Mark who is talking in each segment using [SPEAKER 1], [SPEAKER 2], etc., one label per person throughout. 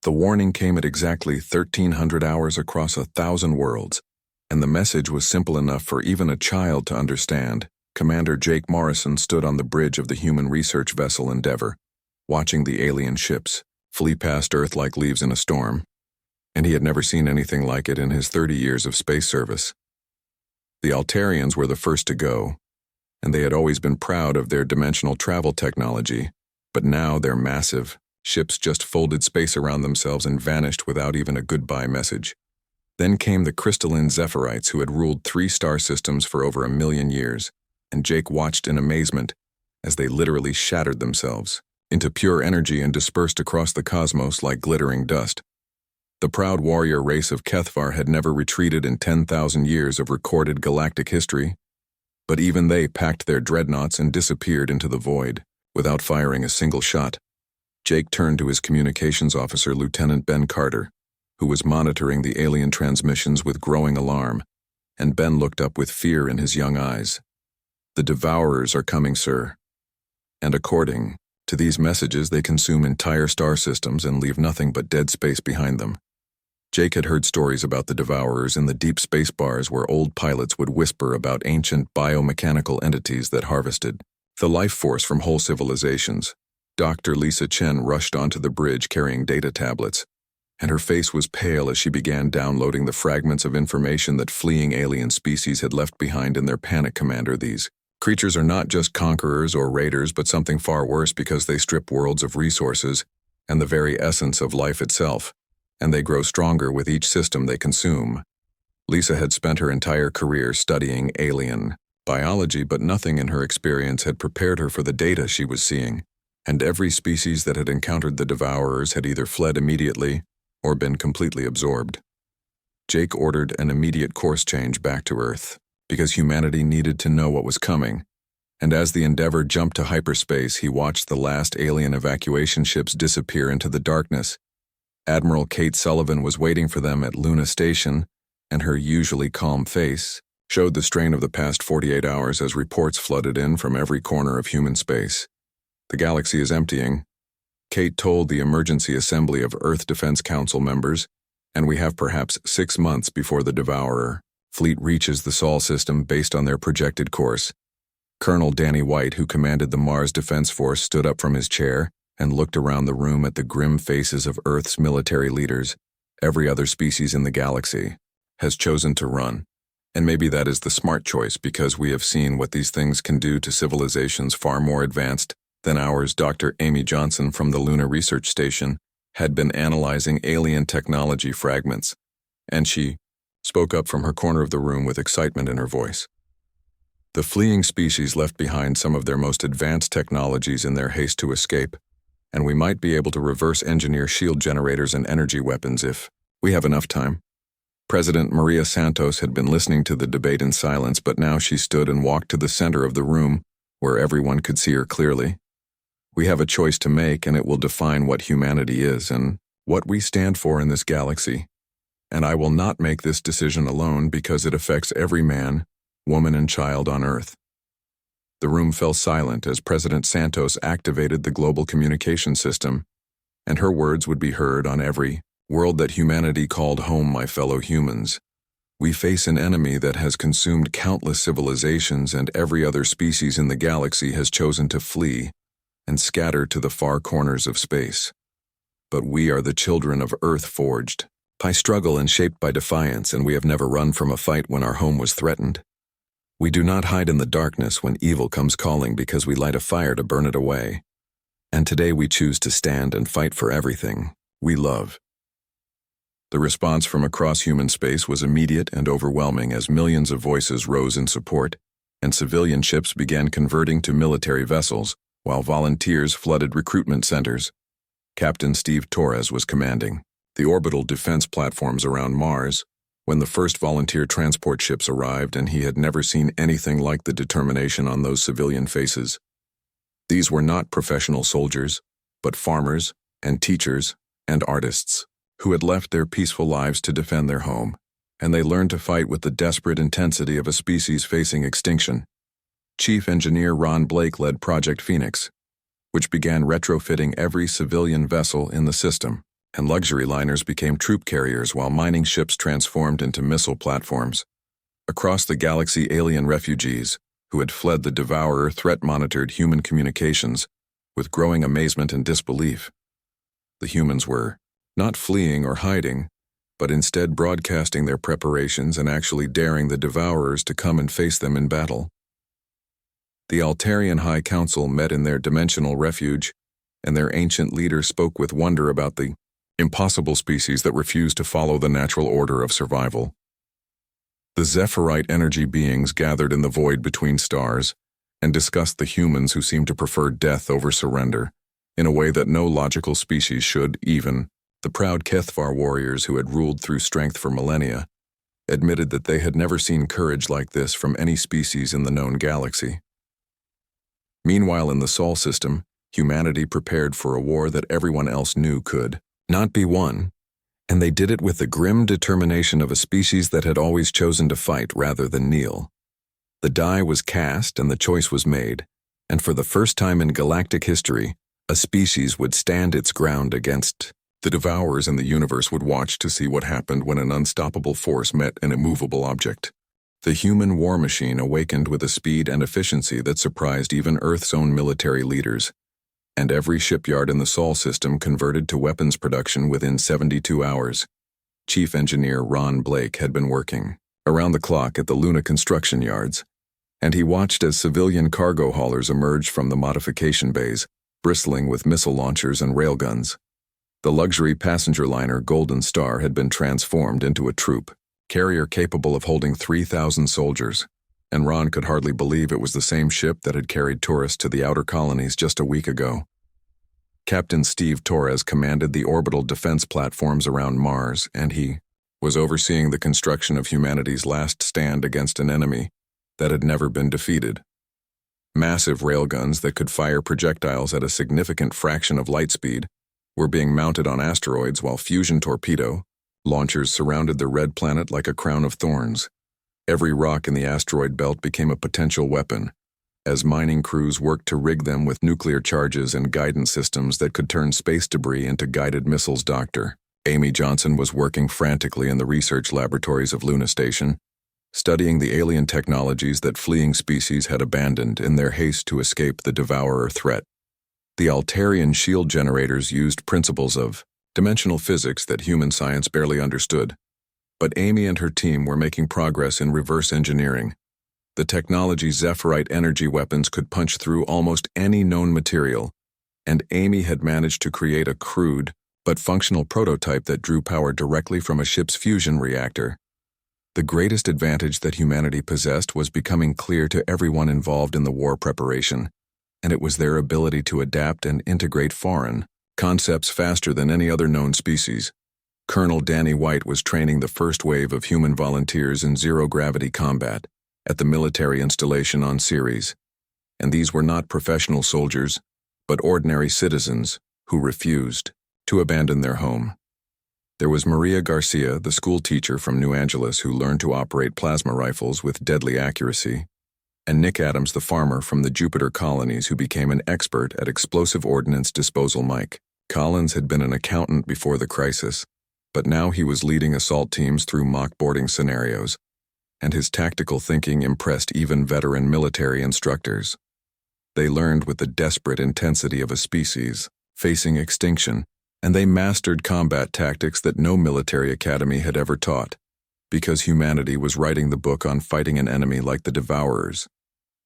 [SPEAKER 1] The warning came at exactly 1300 hours across 1,000 worlds, and the message was simple enough for even a child to understand. Commander Jake Morrison stood on the bridge of the human research vessel Endeavour, watching the alien ships flee past Earth like leaves in a storm, and he had never seen anything like it in his 30 years of space service. The Altarians were the first to go, and they had always been proud of their dimensional travel technology, but now their massive ships just folded space around themselves and vanished without even a goodbye message. Then came the crystalline Zephyrites who had ruled 3 star systems for over 1,000,000 years, and Jake watched in amazement as they literally shattered themselves into pure energy and dispersed across the cosmos like glittering dust. The proud warrior race of Kethvar had never retreated in 10,000 years of recorded galactic history, but even they packed their dreadnoughts and disappeared into the void without firing a single shot. Jake turned to his communications officer, Lieutenant Ben Carter, who was monitoring the alien transmissions with growing alarm, and Ben looked up with fear in his young eyes. "The Devourers are coming, sir. And according to these messages, they consume entire star systems and leave nothing but dead space behind them." Jake had heard stories about the Devourers in the deep space bars where old pilots would whisper about ancient biomechanical entities that harvested the life force from whole civilizations. Dr. Lisa Chen rushed onto the bridge carrying data tablets, and her face was pale as she began downloading the fragments of information that fleeing alien species had left behind in their panic. "Commander, these creatures are not just conquerors or raiders, but something far worse because they strip worlds of resources and the very essence of life itself, and they grow stronger with each system they consume." Lisa had spent her entire career studying alien biology, but nothing in her experience had prepared her for the data she was seeing, and every species that had encountered the Devourers had either fled immediately or been completely absorbed. Jake ordered an immediate course change back to Earth, because humanity needed to know what was coming, and as the Endeavour jumped to hyperspace, he watched the last alien evacuation ships disappear into the darkness. Admiral Kate Sullivan was waiting for them at Luna Station, and her usually calm face showed the strain of the past 48 hours as reports flooded in from every corner of human space. "The galaxy is emptying," Kate told the Emergency Assembly of Earth Defense Council members, "and we have perhaps 6 months before the Devourer fleet reaches the Sol system based on their projected course." Colonel Danny White, who commanded the Mars Defense Force, stood up from his chair and looked around the room at the grim faces of Earth's military leaders. "Every other species in the galaxy has chosen to run, and maybe that is the smart choice because we have seen what these things can do to civilizations far more advanced than ours." Dr. Amy Johnson from the Lunar Research Station had been analyzing alien technology fragments, and she spoke up from her corner of the room with excitement in her voice. "The fleeing species left behind some of their most advanced technologies in their haste to escape, and we might be able to reverse engineer shield generators and energy weapons if we have enough time." President Maria Santos had been listening to the debate in silence, but now she stood and walked to the center of the room where everyone could see her clearly. "We have a choice to make, and it will define what humanity is and what we stand for in this galaxy. And I will not make this decision alone because it affects every man, woman, and child on Earth." The room fell silent as President Santos activated the global communication system, and her words would be heard on every world that humanity called home. "My fellow humans, we face an enemy that has consumed countless civilizations, and every other species in the galaxy has chosen to flee and scatter to the far corners of space. But we are the children of Earth, forged by struggle and shaped by defiance, and we have never run from a fight when our home was threatened. We do not hide in the darkness when evil comes calling because we light a fire to burn it away. And today we choose to stand and fight for everything we love." The response from across human space was immediate and overwhelming as millions of voices rose in support, and civilian ships began converting to military vessels, while volunteers flooded recruitment centers. Captain Steve Torres was commanding the orbital defense platforms around Mars when the first volunteer transport ships arrived, and he had never seen anything like the determination on those civilian faces. These were not professional soldiers, but farmers and teachers and artists who had left their peaceful lives to defend their home, and they learned to fight with the desperate intensity of a species facing extinction. Chief Engineer Ron Blake led Project Phoenix, which began retrofitting every civilian vessel in the system and luxury liners became troop carriers while mining ships transformed into missile platforms. Across the galaxy, alien refugees, who had fled the Devourer threat, monitored human communications with growing amazement and disbelief. The humans were not fleeing or hiding, but instead broadcasting their preparations and actually daring the Devourers to come and face them in battle. The Altarian High Council met in their dimensional refuge, and their ancient leader spoke with wonder about the impossible species that refused to follow the natural order of survival. The Zephyrite energy beings gathered in the void between stars and discussed the humans who seemed to prefer death over surrender, in a way that no logical species should. Even the proud Kethvar warriors who had ruled through strength for millennia admitted that they had never seen courage like this from any species in the known galaxy. Meanwhile, in the Sol system, humanity prepared for a war that everyone else knew could not be won, and they did it with the grim determination of a species that had always chosen to fight rather than kneel. The die was cast and the choice was made, and for the first time in galactic history, a species would stand its ground against the Devourers, and the universe would watch to see what happened when an unstoppable force met an immovable object. The human war machine awakened with a speed and efficiency that surprised even Earth's own military leaders, and every shipyard in the Sol system converted to weapons production within 72 hours. Chief Engineer Ron Blake had been working around the clock at the Luna construction yards, and he watched as civilian cargo haulers emerged from the modification bays, bristling with missile launchers and railguns. The luxury passenger liner Golden Star had been transformed into a troop carrier capable of holding 3,000 soldiers, and Ron could hardly believe it was the same ship that had carried tourists to the outer colonies just a week ago. Captain Steve Torres commanded the orbital defense platforms around Mars, and he was overseeing the construction of humanity's last stand against an enemy that had never been defeated. Massive railguns that could fire projectiles at a significant fraction of light speed were being mounted on asteroids, while fusion torpedo launchers surrounded the red planet like a crown of thorns. Every rock in the asteroid belt became a potential weapon, as mining crews worked to rig them with nuclear charges and guidance systems that could turn space debris into guided missiles. Dr. Amy Johnson was working frantically in the research laboratories of Luna Station, studying the alien technologies that fleeing species had abandoned in their haste to escape the Devourer threat. The Altarian shield generators used principles of dimensional physics that human science barely understood, but Amy and her team were making progress in reverse engineering. The technology's Zephyrite energy weapons could punch through almost any known material, and Amy had managed to create a crude but functional prototype that drew power directly from a ship's fusion reactor. The greatest advantage that humanity possessed was becoming clear to everyone involved in the war preparation, and it was their ability to adapt and integrate foreign concepts faster than any other known species. Colonel Danny White was training the first wave of human volunteers in zero-gravity combat at the military installation on Ceres, and these were not professional soldiers, but ordinary citizens who refused to abandon their home. There was Maria Garcia, the school teacher from New Angeles who learned to operate plasma rifles with deadly accuracy, and Nick Adams, the farmer from the Jupiter colonies who became an expert at explosive ordnance disposal. Mike Collins had been an accountant before the crisis, but now he was leading assault teams through mock boarding scenarios, and his tactical thinking impressed even veteran military instructors. They learned with the desperate intensity of a species facing extinction, and they mastered combat tactics that no military academy had ever taught, because humanity was writing the book on fighting an enemy like the Devourers.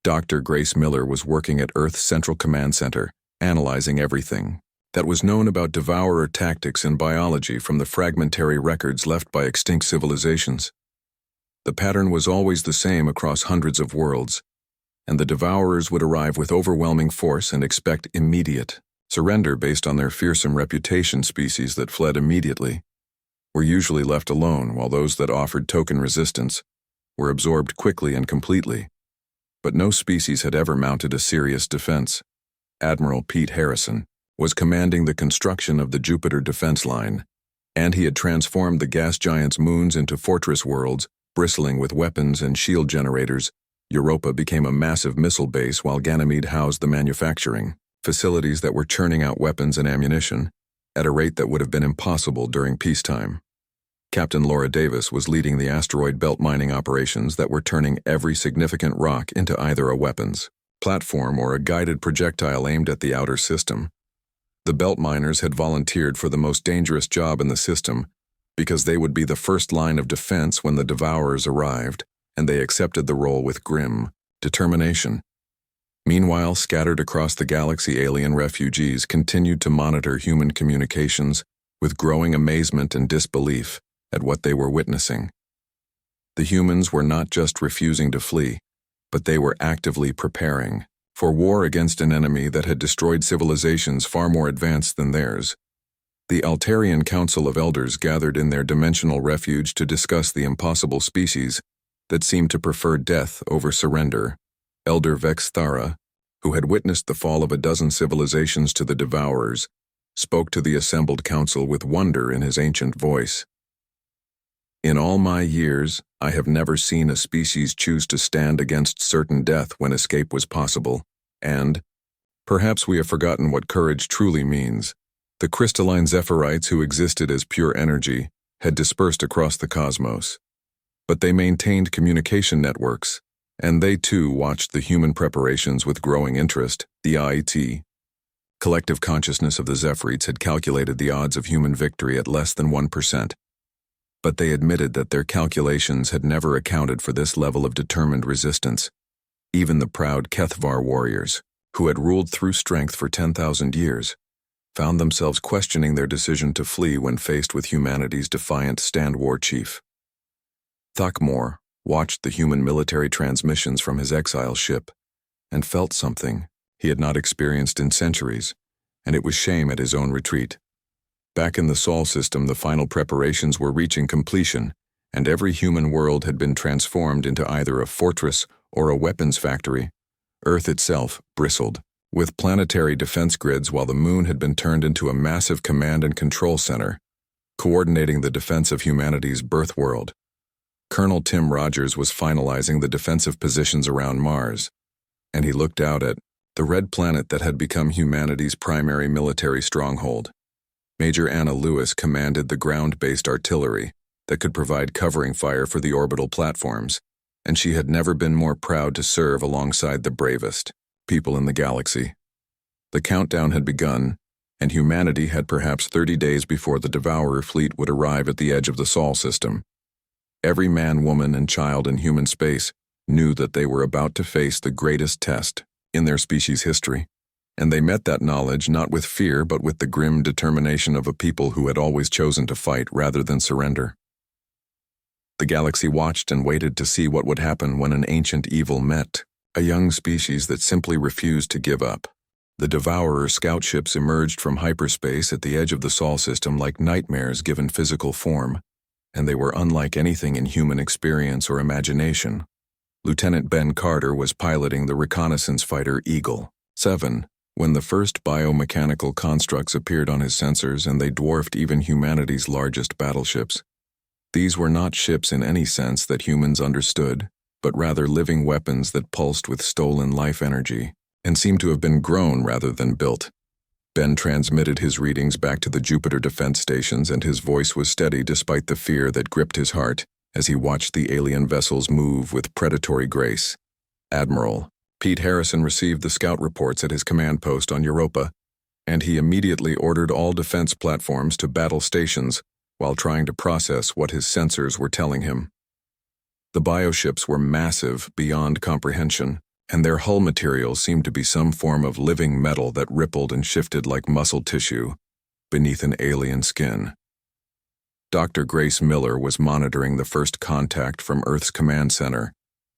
[SPEAKER 1] Dr. Grace Miller was working at Earth's Central Command Center, analyzing everything that was known about Devourer tactics and biology from the fragmentary records left by extinct civilizations. The pattern was always the same across hundreds of worlds, and the Devourers would arrive with overwhelming force and expect immediate surrender based on their fearsome reputation. Species that fled immediately were usually left alone, while those that offered token resistance were absorbed quickly and completely. But no species had ever mounted a serious defense. Admiral Pete Harrison was commanding the construction of the Jupiter defense line, and he had transformed the gas giant's moons into fortress worlds, bristling with weapons and shield generators. Europa became a massive missile base, while Ganymede housed the manufacturing facilities that were churning out weapons and ammunition. at a rate that would have been impossible during peacetime. Captain Laura Davis was leading the asteroid belt mining operations that were turning every significant rock into either a weapons platform or a guided projectile aimed at the outer system. The belt miners had volunteered for the most dangerous job in the system because they would be the first line of defense when the Devourers arrived, and they accepted the role with grim determination. Meanwhile, scattered across the galaxy, alien refugees continued to monitor human communications with growing amazement and disbelief at what they were witnessing. The humans were not just refusing to flee, but they were actively preparing for war against an enemy that had destroyed civilizations far more advanced than theirs. The Altarian Council of Elders gathered in their dimensional refuge to discuss the impossible species that seemed to prefer death over surrender. Elder Vex Thara, who had witnessed the fall of a dozen civilizations to the Devourers, spoke to the assembled council with wonder in his ancient voice. "In all my years, I have never seen a species choose to stand against certain death when escape was possible, and perhaps we have forgotten what courage truly means. The crystalline Zephyrite who existed as pure energy had dispersed across the cosmos. But they maintained communication networks, and they too watched the human preparations with growing interest. The IET collective consciousness of the Zephyrite had calculated the odds of human victory at less than 1%. But they admitted that their calculations had never accounted for this level of determined resistance. Even the proud Kethvar warriors, who had ruled through strength for 10,000 years, found themselves questioning their decision to flee when faced with humanity's defiant stand war chief. Thakmor watched the human military transmissions from his exile ship and felt something he had not experienced in centuries, and it was shame at his own retreat. Back in the Sol system, the final preparations were reaching completion, and every human world had been transformed into either a fortress or a weapons factory. Earth itself bristled with planetary defense grids, while the moon had been turned into a massive command and control center, coordinating the defense of humanity's birth world. Colonel Tim Rogers was finalizing the defensive positions around Mars, and he looked out at the red planet that had become humanity's primary military stronghold. Major Anna Lewis commanded the ground-based artillery that could provide covering fire for the orbital platforms, and she had never been more proud to serve alongside the bravest people in the galaxy. The countdown had begun, and humanity had perhaps 30 days before the Devourer fleet would arrive at the edge of the Sol system. Every man, woman, and child in human space knew that they were about to face the greatest test in their species' history. And they met that knowledge not with fear but with the grim determination of a people who had always chosen to fight rather than surrender. The galaxy watched and waited to see what would happen when an ancient evil met a young species that simply refused to give up. The Devourer scout ships emerged from hyperspace at the edge of the Sol system like nightmares given physical form, and they were unlike anything in human experience or imagination. Lieutenant Ben Carter was piloting the reconnaissance fighter Eagle 7. When the first biomechanical constructs appeared on his sensors, and they dwarfed even humanity's largest battleships. These were not ships in any sense that humans understood, but rather living weapons that pulsed with stolen life energy, and seemed to have been grown rather than built. Ben transmitted his readings back to the Jupiter defense stations, and his voice was steady despite the fear that gripped his heart as he watched the alien vessels move with predatory grace. Admiral Pete Harrison received the scout reports at his command post on Europa, and he immediately ordered all defense platforms to battle stations while trying to process what his sensors were telling him. The bioships were massive beyond comprehension, and their hull material seemed to be some form of living metal that rippled and shifted like muscle tissue beneath an alien skin. Dr. Grace Miller was monitoring the first contact from Earth's command center,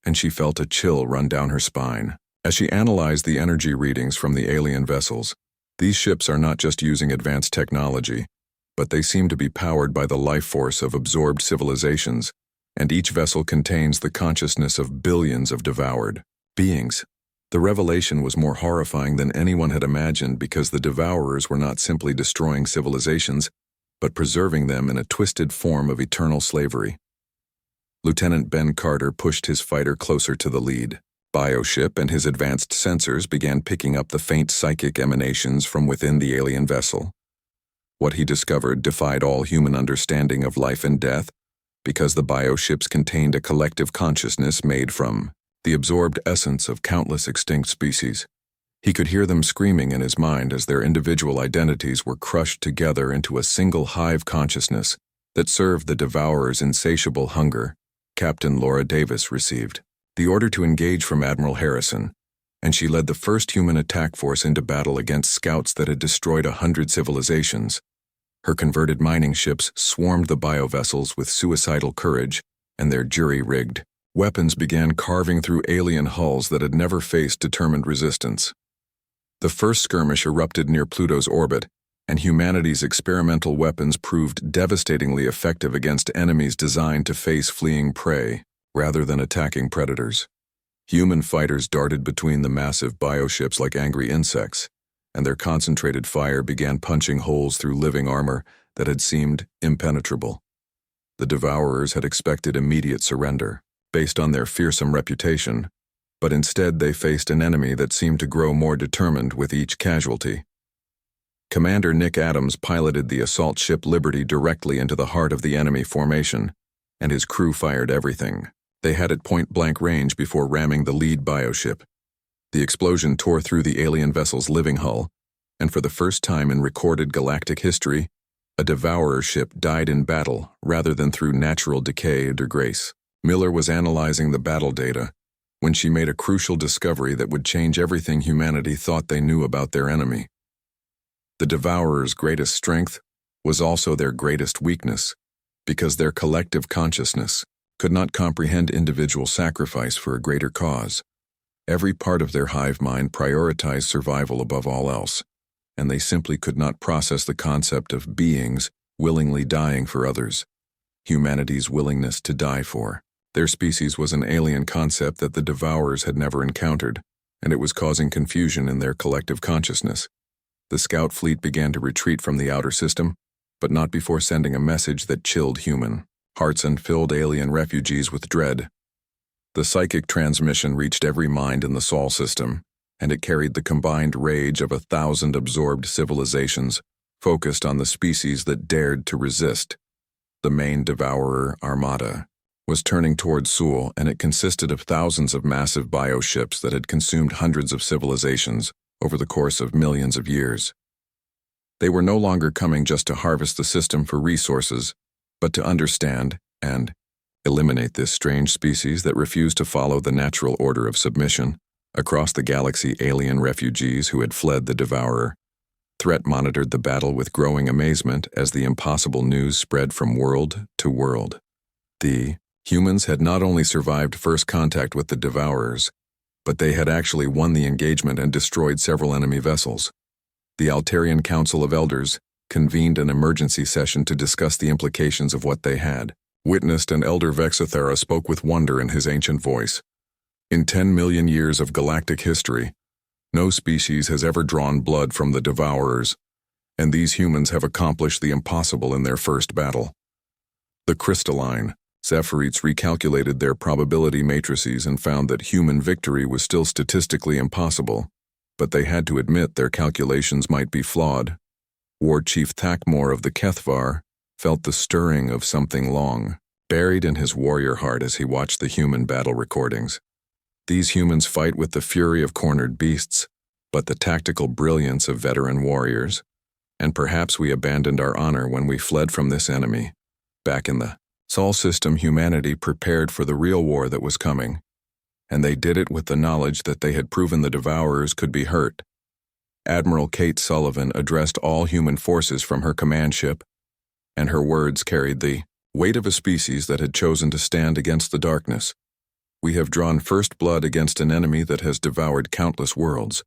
[SPEAKER 1] and she felt a chill run down her spine. As she analyzed the energy readings from the alien vessels, these ships are not just using advanced technology, but they seem to be powered by the life force of absorbed civilizations, and each vessel contains the consciousness of billions of devoured beings. The revelation was more horrifying than anyone had imagined, because the Devourers were not simply destroying civilizations, but preserving them in a twisted form of eternal slavery. Lieutenant Ben Carter pushed his fighter closer to the lead bioship, and his advanced sensors began picking up the faint psychic emanations from within the alien vessel. What he discovered defied all human understanding of life and death, because the bioships contained a collective consciousness made from the absorbed essence of countless extinct species. He could hear them screaming in his mind as their individual identities were crushed together into a single hive consciousness that served the devourer's insatiable hunger. Captain Laura Davis received the order to engage from Admiral Harrison, and she led the first human attack force into battle against scouts that had destroyed 100 civilizations. Her converted mining ships swarmed the biovessels with suicidal courage, and their jury-rigged weapons began carving through alien hulls that had never faced determined resistance. The first skirmish erupted near Pluto's orbit, and humanity's experimental weapons proved devastatingly effective against enemies designed to face fleeing prey rather than attacking predators. Human fighters darted between the massive bioships like angry insects, and their concentrated fire began punching holes through living armor that had seemed impenetrable. The devourers had expected immediate surrender, based on their fearsome reputation, but instead they faced an enemy that seemed to grow more determined with each casualty. Commander Nick Adams piloted the assault ship Liberty directly into the heart of the enemy formation, and his crew fired everything they had at point-blank range before ramming the lead bioship. The explosion tore through the alien vessel's living hull, and for the first time in recorded galactic history, a devourer ship died in battle rather than through natural decay or disgrace. Miller was analyzing the battle data when she made a crucial discovery that would change everything humanity thought they knew about their enemy. The devourer's greatest strength was also their greatest weakness, because their collective consciousness could not comprehend individual sacrifice for a greater cause. Every part of their hive mind prioritized survival above all else, and they simply could not process the concept of beings willingly dying for others, humanity's willingness to die for. Their species was an alien concept that the devourers had never encountered, and it was causing confusion in their collective consciousness. The scout fleet began to retreat from the outer system, but not before sending a message that chilled human hearts and filled alien refugees with dread. The psychic transmission reached every mind in the Sol system, and it carried the combined rage of 1,000 absorbed civilizations, focused on the species that dared to resist. The main devourer armada was turning towards Sul, and it consisted of thousands of massive bioships that had consumed hundreds of civilizations over the course of millions of years. They were no longer coming just to harvest the system for resources, but to understand and eliminate this strange species that refused to follow the natural order of submission. Across the galaxy, alien refugees who had fled the devourer threat monitored the battle with growing amazement as the impossible news spread from world to world. The humans had not only survived first contact with the devourers, but they had actually won the engagement and destroyed several enemy vessels. The Altarian Council of Elders convened an emergency session to discuss the implications of what they had witnessed, and Elder Vexithera spoke with wonder in his ancient voice. In 10 million years of galactic history, no species has ever drawn blood from the devourers, and these humans have accomplished the impossible in their first battle. The crystalline Zephirites recalculated their probability matrices and found that human victory was still statistically impossible, but they had to admit their calculations might be flawed. War Chief Thakmor of the Kethvar felt the stirring of something long buried in his warrior heart as he watched the human battle recordings. These humans fight with the fury of cornered beasts, but the tactical brilliance of veteran warriors, and perhaps we abandoned our honor when we fled from this enemy. Back in the Sol system, humanity prepared for the real war that was coming, and they did it with the knowledge that they had proven the devourers could be hurt. Admiral Kate Sullivan addressed all human forces from her command ship, and her words carried the weight of a species that had chosen to stand against the darkness. We have drawn first blood against an enemy that has devoured countless worlds,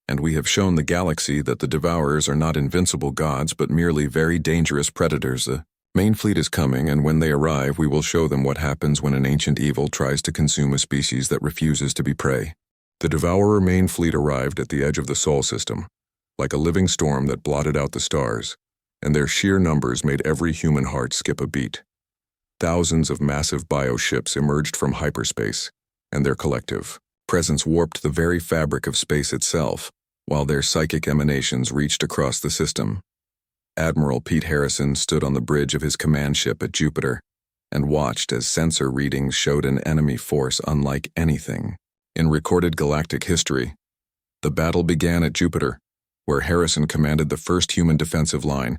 [SPEAKER 1] and we have shown the galaxy that the devourers are not invincible gods but merely very dangerous predators. The main fleet is coming, and when they arrive we will show them what happens when an ancient evil tries to consume a species that refuses to be prey. The devourer main fleet arrived at the edge of the Sol system, like a living storm that blotted out the stars, and their sheer numbers made every human heart skip a beat. Thousands of massive bioships emerged from hyperspace, and their collective presence warped the very fabric of space itself, while their psychic emanations reached across the system. Admiral Pete Harrison stood on the bridge of his command ship at Jupiter and watched as sensor readings showed an enemy force unlike anything in recorded galactic history. The battle began at Jupiter, where Harrison commanded the first human defensive line,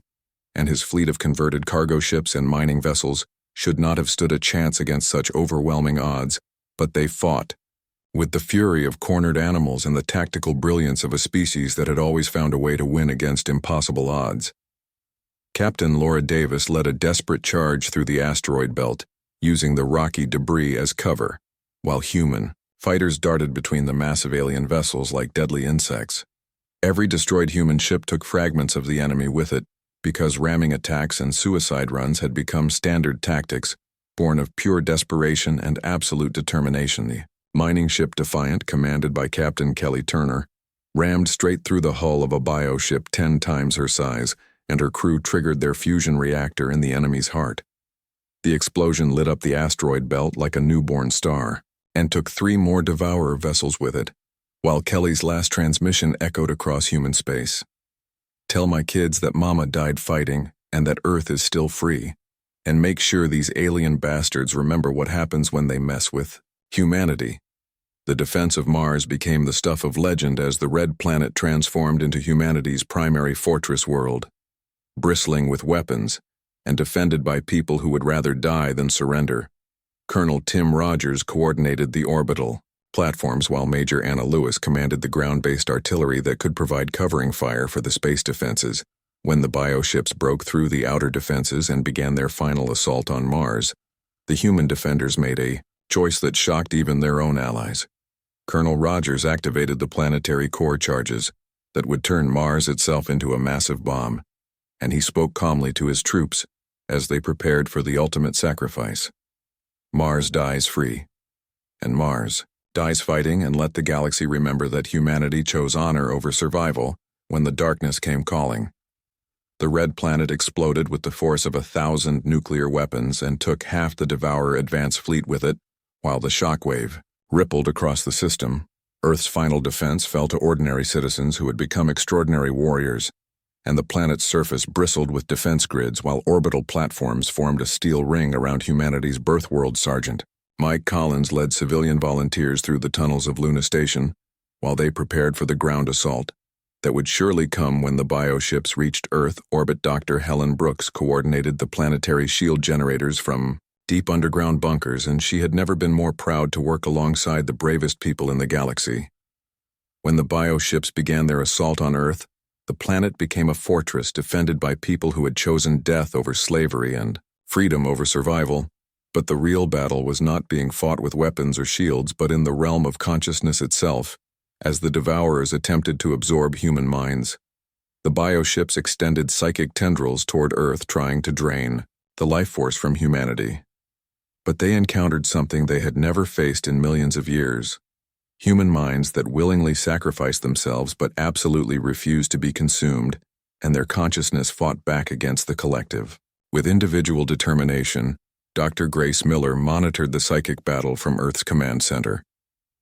[SPEAKER 1] and his fleet of converted cargo ships and mining vessels should not have stood a chance against such overwhelming odds, but they fought, with the fury of cornered animals and the tactical brilliance of a species that had always found a way to win against impossible odds. Captain Laura Davis led a desperate charge through the asteroid belt, using the rocky debris as cover, while human fighters darted between the massive alien vessels like deadly insects. Every destroyed human ship took fragments of the enemy with it, because ramming attacks and suicide runs had become standard tactics, born of pure desperation and absolute determination. The mining ship Defiant, commanded by Captain Kelly Turner, rammed straight through the hull of a bioship 10 times her size, and her crew triggered their fusion reactor in the enemy's heart. The explosion lit up the asteroid belt like a newborn star, and took 3 more Devourer vessels with it, while Kelly's last transmission echoed across human space. Tell my kids that Mama died fighting and that Earth is still free, and make sure these alien bastards remember what happens when they mess with humanity. The defense of Mars became the stuff of legend as the red planet transformed into humanity's primary fortress world, bristling with weapons and defended by people who would rather die than surrender. Colonel Tim Rogers coordinated the orbital platforms while Major Anna Lewis commanded the ground-based artillery that could provide covering fire for the space defenses. When the bioships broke through the outer defenses and began their final assault on Mars, the human defenders made a choice that shocked even their own allies. Colonel Rogers activated the planetary core charges that would turn Mars itself into a massive bomb, and he spoke calmly to his troops as they prepared for the ultimate sacrifice. Mars dies free, and Mars dies fighting, and let the galaxy remember that humanity chose honor over survival when the darkness came calling. The red planet exploded with the force of 1,000 nuclear weapons and took half the Devourer advance fleet with it, while the shockwave rippled across the system. Earth's final defense fell to ordinary citizens who had become extraordinary warriors, and the planet's surface bristled with defense grids while orbital platforms formed a steel ring around humanity's birth world. Sergeant Mike Collins led civilian volunteers through the tunnels of Luna Station while they prepared for the ground assault that would surely come when the bioships reached Earth orbit. Dr. Helen Brooks coordinated the planetary shield generators from deep underground bunkers, and she had never been more proud to work alongside the bravest people in the galaxy. When the bioships began their assault on Earth, the planet became a fortress defended by people who had chosen death over slavery and freedom over survival. But the real battle was not being fought with weapons or shields, but in the realm of consciousness itself, as the Devourers attempted to absorb human minds. The bioships extended psychic tendrils toward Earth, trying to drain the life force from humanity. But they encountered something they had never faced in millions of years: human minds that willingly sacrificed themselves but absolutely refused to be consumed, and their consciousness fought back against the collective. With individual determination, Dr. Grace Miller monitored the psychic battle from Earth's command center,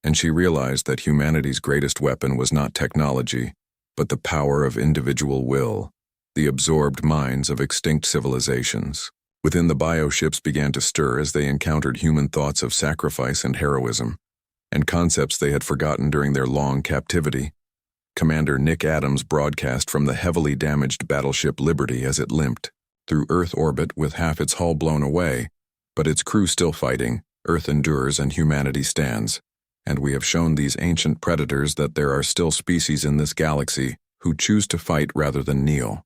[SPEAKER 1] and she realized that humanity's greatest weapon was not technology, but the power of individual will, the absorbed minds of extinct civilizations. Within the bioships began to stir as they encountered human thoughts of sacrifice and heroism, and concepts they had forgotten during their long captivity. Commander Nick Adams broadcast from the heavily damaged battleship Liberty as it limped through Earth orbit with half its hull blown away, but its crew still fighting. Earth endures and humanity stands, and we have shown these ancient predators that there are still species in this galaxy who choose to fight rather than kneel.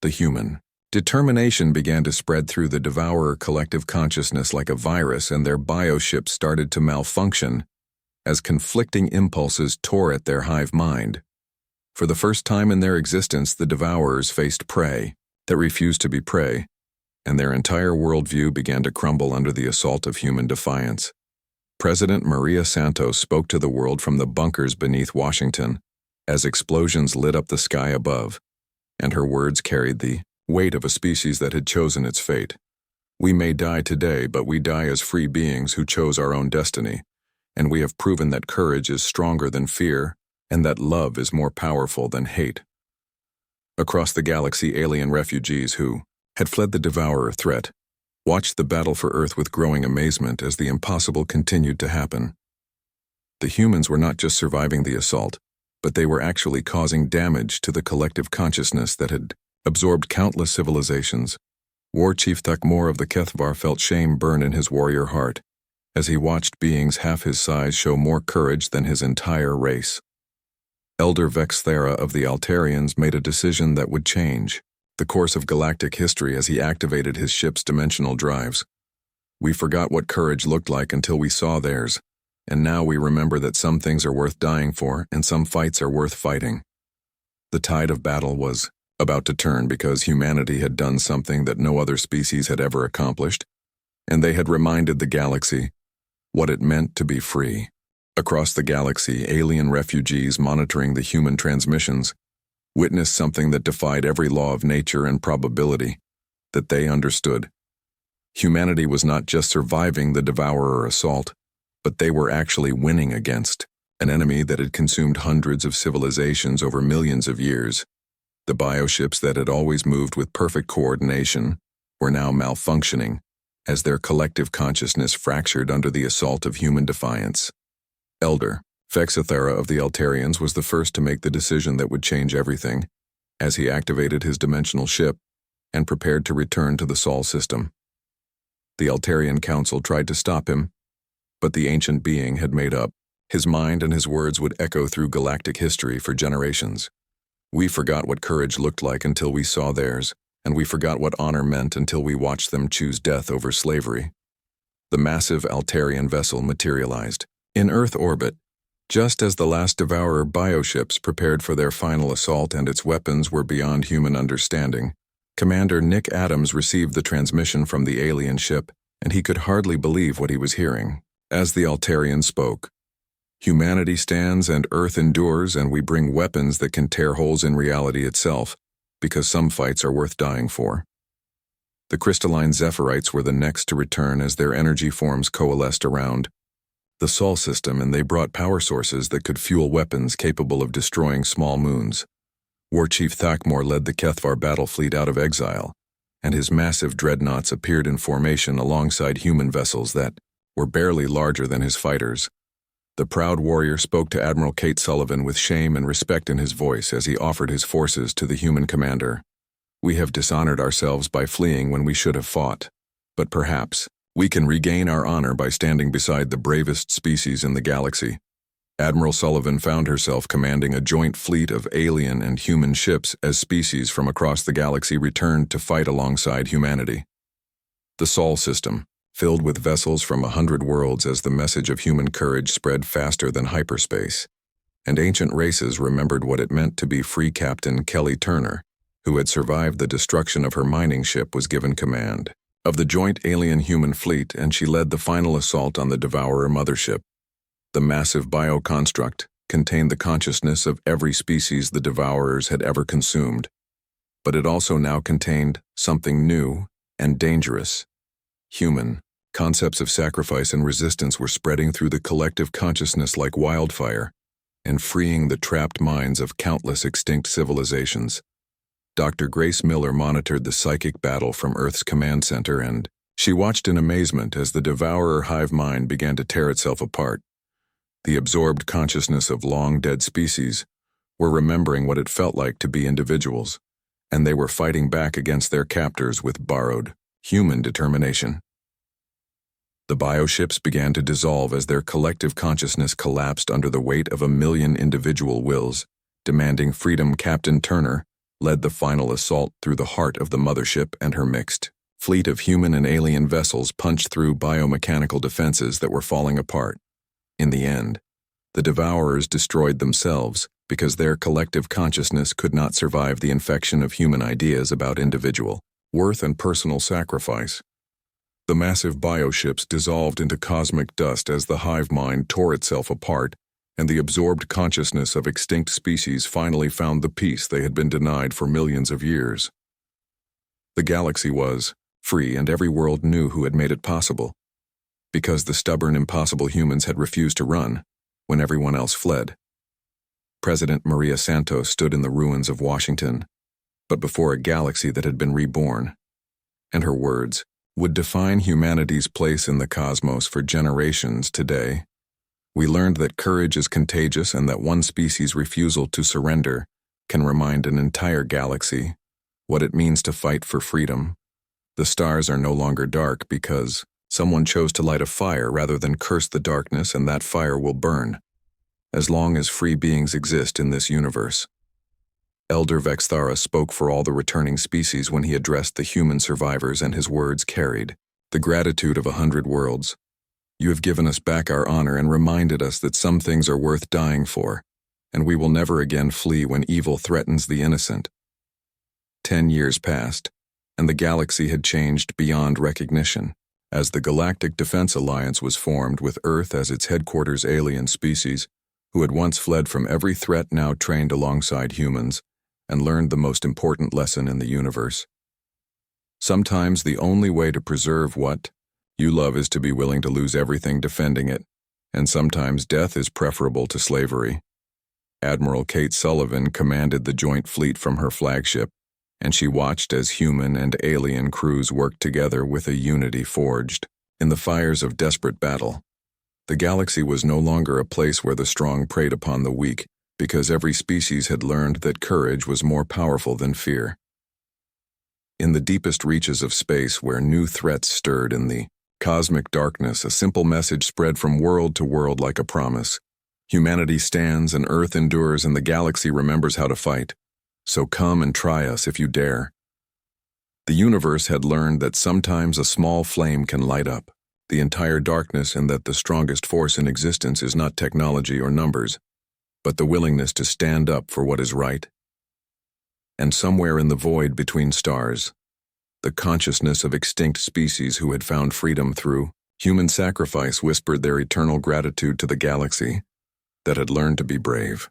[SPEAKER 1] The human determination began to spread through the Devourer collective consciousness like a virus, and their bioships started to malfunction as conflicting impulses tore at their hive mind. For the first time in their existence, the Devourers faced prey that refused to be prey, and their entire worldview began to crumble under the assault of human defiance. President Maria Santos spoke to the world from the bunkers beneath Washington as explosions lit up the sky above, and her words carried the weight of a species that had chosen its fate. We may die today, but we die as free beings who chose our own destiny, and we have proven that courage is stronger than fear, and that love is more powerful than hate. Across the galaxy, alien refugees who had fled the Devourer threat watched the battle for Earth with growing amazement as the impossible continued to happen. The humans were not just surviving the assault, but they were actually causing damage to the collective consciousness that had absorbed countless civilizations. War Chief Thakmor of the Kethvar felt shame burn in his warrior heart as he watched beings half his size show more courage than his entire race. Elder Vexthera of the Altarians made a decision that would change the course of galactic history as he activated his ship's dimensional drives. We forgot what courage looked like until we saw theirs, and now we remember that some things are worth dying for and some fights are worth fighting. The tide of battle was about to turn because humanity had done something that no other species had ever accomplished, and they had reminded the galaxy what it meant to be free. Across the galaxy, alien refugees monitoring the human transmissions witnessed something that defied every law of nature and probability that they understood. Humanity was not just surviving the Devourer assault, but they were actually winning against an enemy that had consumed hundreds of civilizations over millions of years. The bioships that had always moved with perfect coordination were now malfunctioning as their collective consciousness fractured under the assault of human defiance. Elder Vexthera of the Altarians was the first to make the decision that would change everything as he activated his dimensional ship and prepared to return to the Sol system. The Altarian Council tried to stop him, but the ancient being had made up. His mind and his words would echo through galactic history for generations. We forgot what courage looked like until we saw theirs, and we forgot what honor meant until we watched them choose death over slavery. The massive Altarian vessel materialized in Earth orbit, just as the last Devourer bioships prepared for their final assault and its weapons were beyond human understanding. Commander Nick Adams received the transmission from the alien ship, and he could hardly believe what he was hearing. As the Altarian spoke, "Humanity stands and Earth endures, and we bring weapons that can tear holes in reality itself, because some fights are worth dying for." The crystalline Zephyrite were the next to return as their energy forms coalesced around the Sol system, and they brought power sources that could fuel weapons capable of destroying small moons. War Chief Thakmor led the Kethvar battle fleet out of exile, and his massive dreadnoughts appeared in formation alongside human vessels that were barely larger than his fighters. The proud warrior spoke to Admiral Kate Sullivan with shame and respect in his voice as he offered his forces to the human commander. "We have dishonored ourselves by fleeing when we should have fought, but perhaps we can regain our honor by standing beside the bravest species in the galaxy." Admiral Sullivan found herself commanding a joint fleet of alien and human ships as species from across the galaxy returned to fight alongside humanity. The Sol system, filled with vessels from 100 worlds as the message of human courage spread faster than hyperspace, and ancient races remembered what it meant to be free. Captain Kelly Turner, who had survived the destruction of her mining ship, was given command of the joint alien-human fleet, and she led the final assault on the Devourer mothership. The massive bioconstruct contained the consciousness of every species the Devourers had ever consumed, but it also now contained something new and dangerous: human. Concepts of sacrifice and resistance were spreading through the collective consciousness like wildfire and freeing the trapped minds of countless extinct civilizations. Dr. Grace Miller monitored the psychic battle from Earth's command center, and she watched in amazement as the Devourer hive mind began to tear itself apart. The absorbed consciousness of long-dead species were remembering what it felt like to be individuals, and they were fighting back against their captors with borrowed human determination. The bioships began to dissolve as their collective consciousness collapsed under the weight of 1,000,000 individual wills, demanding freedom. Captain Turner led the final assault through the heart of the mothership, and her mixed fleet of human and alien vessels punched through biomechanical defenses that were falling apart. In the end, the Devourers destroyed themselves because their collective consciousness could not survive the infection of human ideas about individual worth and personal sacrifice. The massive bioships dissolved into cosmic dust as the hive mind tore itself apart, and the absorbed consciousness of extinct species finally found the peace they had been denied for millions of years. The galaxy was free, and every world knew who had made it possible, because the stubborn, impossible humans had refused to run when everyone else fled. President Maria Santos stood in the ruins of Washington, but before a galaxy that had been reborn. And her words would define humanity's place in the cosmos for generations today. We learned that courage is contagious and that one species' refusal to surrender can remind an entire galaxy what it means to fight for freedom. The stars are no longer dark because someone chose to light a fire rather than curse the darkness, and that fire will burn as long as free beings exist in this universe. Elder Vexthara spoke for all the returning species when he addressed the human survivors, and his words carried the gratitude of 100 worlds. You have given us back our honor and reminded us that some things are worth dying for, and we will never again flee when evil threatens the innocent. 10 years passed, and the galaxy had changed beyond recognition. As the Galactic Defense Alliance was formed with Earth as its headquarters, alien species, who had once fled from every threat, now trained alongside humans and learned the most important lesson in the universe. Sometimes the only way to preserve what you love is to be willing to lose everything defending it, and sometimes death is preferable to slavery. Admiral Kate Sullivan commanded the joint fleet from her flagship, and she watched as human and alien crews worked together with a unity forged in the fires of desperate battle. The galaxy was no longer a place where the strong preyed upon the weak, because every species had learned that courage was more powerful than fear. In the deepest reaches of space, where new threats stirred in the cosmic darkness, a simple message spread from world to world like a promise. Humanity stands and Earth endures, and the galaxy remembers how to fight. So come and try us if you dare. The universe had learned that sometimes a small flame can light up the entire darkness, and that the strongest force in existence is not technology or numbers, but the willingness to stand up for what is right. And somewhere in the void between stars, the consciousness of extinct species who had found freedom through human sacrifice whispered their eternal gratitude to the galaxy that had learned to be brave.